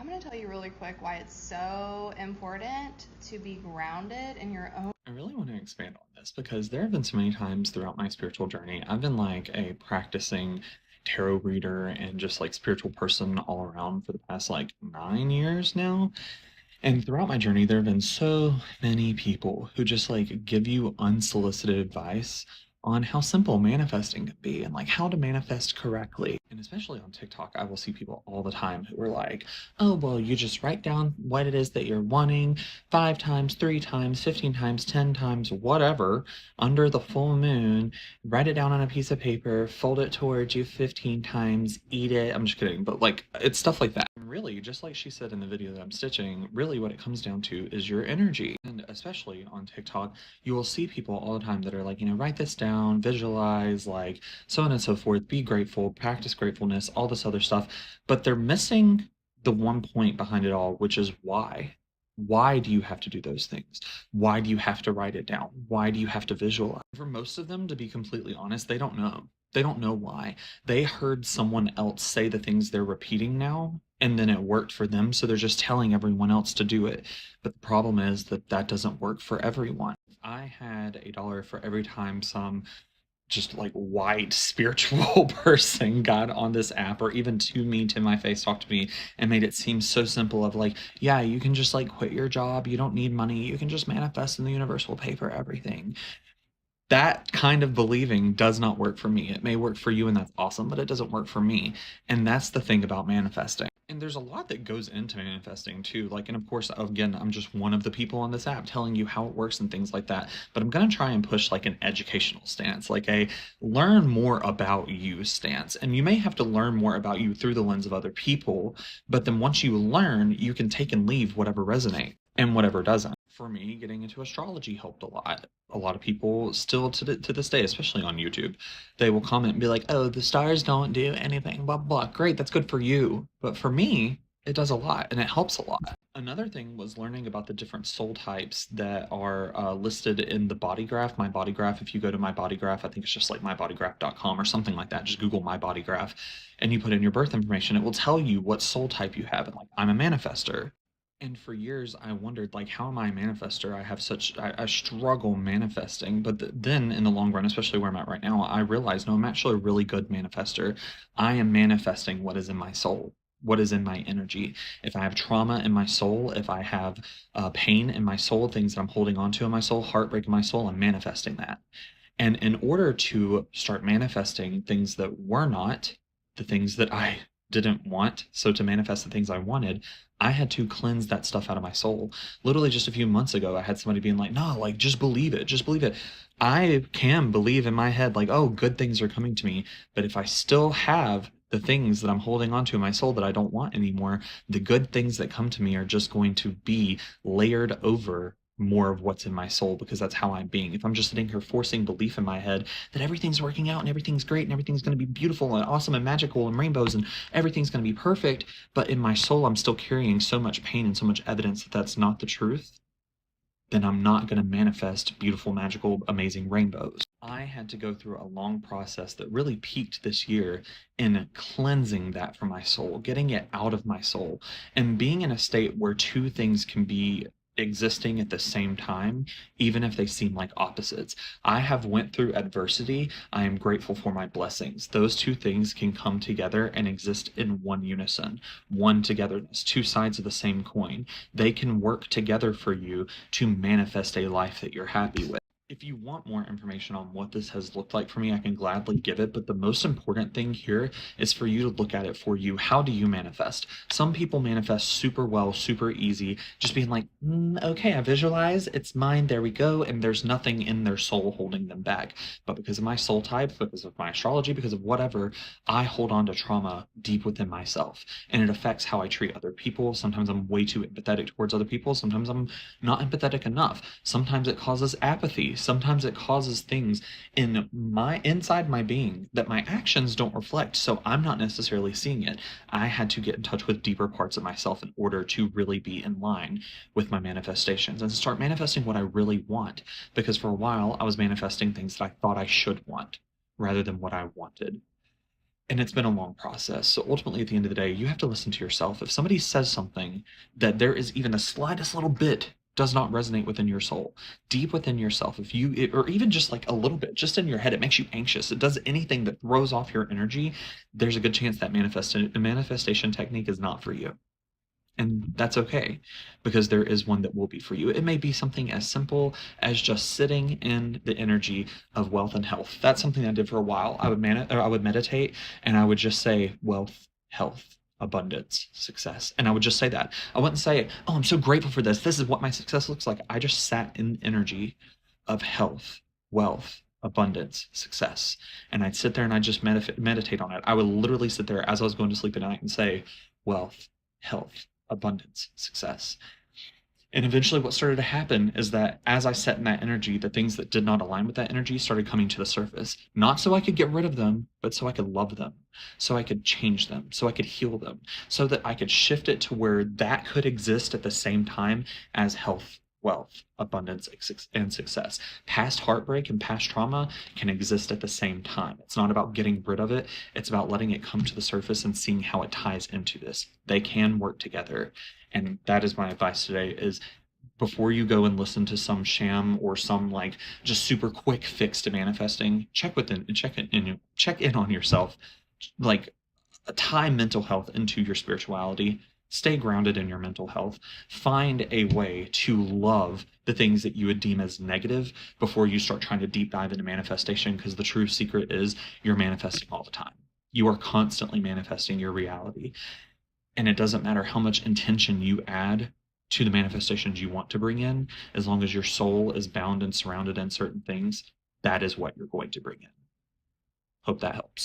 I'm going to tell you really quick why it's so important to be grounded in your own. I really want to expand on this because there have been so many times throughout my spiritual journey. I've been like a practicing tarot reader and just like spiritual person all around for the past like 9 years now. And throughout my journey, there have been so many people who just like give you unsolicited advice on how simple manifesting can be and like how to manifest correctly. And especially on TikTok, I will see people all the time who are like, oh, well, you just write down what it is that you're wanting 5 times, 3 times, 15 times, 10 times, whatever, under the full moon, write it down on a piece of paper, fold it towards you 15 times, eat it. I'm just kidding, but like it's stuff like that. And really, just like she said in the video that I'm stitching, really what it comes down to is your energy. And especially on TikTok, you will see people all the time that are like, write this down, visualize, like so on and so forth, be grateful, practice gratefulness, all this other stuff. But they're missing the one point behind it all, which is why. Why do you have to do those things? Why do you have to write it down? Why do you have to visualize? For most of them, to be completely honest, they don't know. They don't know why. They heard someone else say the things they're repeating now, and then it worked for them, so they're just telling everyone else to do it. But the problem is that that doesn't work for everyone. If I had $1 for every time some just like white spiritual person got on this app or even to me to my face talked to me and made it seem so simple of like, yeah, you can just like quit your job, you don't need money, you can just manifest and the universe will pay for everything. That kind of believing does not work for me. It may work for you and that's awesome, but it doesn't work for me. And that's the thing about manifesting. And there's a lot that goes into manifesting too. Like, and of course, again, I'm just one of the people on this app telling you how it works and things like that. But I'm going to try and push like an educational stance, like a learn more about you stance. And you may have to learn more about you through the lens of other people. But then once you learn, you can take and leave whatever resonates and whatever doesn't. For me, getting into astrology helped a lot. A lot of people still to this day, especially on YouTube, they will comment and be like, oh, the stars don't do anything, blah, blah. Great, that's good for you. But for me, it does a lot and it helps a lot. Another thing was learning about the different soul types that are listed in the body graph. My body graph, if you go to my body graph, I think it's just like mybodygraph.com or something like that. Just Google my body graph and you put in your birth information. It will tell you what soul type you have. And like, I'm a manifester. And for years, I wondered, like, how am I a manifester? I struggle manifesting. But then in the long run, especially where I'm at right now, I realize, no, I'm actually a really good manifester. I am manifesting what is in my soul, what is in my energy. If I have trauma in my soul, if I have pain in my soul, things that I'm holding on to in my soul, heartbreak in my soul, I'm manifesting that. And in order to start manifesting things that were not the things that I didn't want, so to manifest the things I wanted, I had to cleanse that stuff out of my soul. Literally just a few months ago, I had somebody being like, no, like, just believe it, just believe it. I can believe in my head, like, oh, good things are coming to me. But if I still have the things that I'm holding onto in my soul that I don't want anymore, the good things that come to me are just going to be layered over more of what's in my soul because that's how I'm being. If I'm just sitting here forcing belief in my head that everything's working out and everything's great and everything's going to be beautiful and awesome and magical and rainbows and everything's going to be perfect, but in my soul I'm still carrying so much pain and so much evidence that that's not the truth, then I'm not going to manifest beautiful, magical, amazing rainbows. I had to go through a long process that really peaked this year in cleansing that from my soul, getting it out of my soul, and being in a state where two things can be existing at the same time, even if they seem like opposites. I have went through adversity. I am grateful for my blessings. Those two things can come together and exist in one unison, one togetherness, two sides of the same coin. They can work together for you to manifest a life that you're happy with. If you want more information on what this has looked like for me, I can gladly give it. But the most important thing here is for you to look at it for you. How do you manifest? Some people manifest super well, super easy, just being like, okay, I visualize, it's mine, there we go. And there's nothing in their soul holding them back. But because of my soul type, because of my astrology, because of whatever, I hold on to trauma deep within myself. And it affects how I treat other people. Sometimes I'm way too empathetic towards other people. Sometimes I'm not empathetic enough. Sometimes it causes apathy. Sometimes it causes things inside my being that my actions don't reflect, so I'm not necessarily seeing it. I had to get in touch with deeper parts of myself in order to really be in line with my manifestations and start manifesting what I really want. Because for a while I was manifesting things that I thought I should want rather than what I wanted. And it's been a long process. So ultimately, at the end of the day, you have to listen to yourself. If somebody says something that there is even the slightest little bit does not resonate within your soul, deep within yourself, if you, or even just like a little bit, just in your head, it makes you anxious. It does anything that throws off your energy. There's a good chance that manifestation technique is not for you. And that's okay, because there is one that will be for you. It may be something as simple as just sitting in the energy of wealth and health. That's something I did for a while. I would meditate, and I would just say wealth, health, abundance, success. And I would just say that. I wouldn't say, "Oh, I'm so grateful for this. This is what my success looks like." I just sat in the energy of health, wealth, abundance, success. And I'd sit there and I'd just meditate on it. I would literally sit there as I was going to sleep at night and say, wealth, health, abundance, success. And eventually, what started to happen is that as I sat in that energy, the things that did not align with that energy started coming to the surface. Not so I could get rid of them, but so I could love them, so I could change them, so I could heal them, so that I could shift it to where that could exist at the same time as health, wealth, abundance, and success. Past heartbreak and past trauma can exist at the same time. It's not about getting rid of it, it's about letting it come to the surface and seeing how it ties into this. They can work together. And that is my advice today is before you go and listen to some sham or some like just super quick fix to manifesting, check in on yourself. Like tie mental health into your spirituality. Stay grounded in your mental health. Find a way to love the things that you would deem as negative before you start trying to deep dive into manifestation, because the true secret is you're manifesting all the time. You are constantly manifesting your reality. And it doesn't matter how much intention you add to the manifestations you want to bring in, as long as your soul is bound and surrounded in certain things, that is what you're going to bring in. Hope that helps.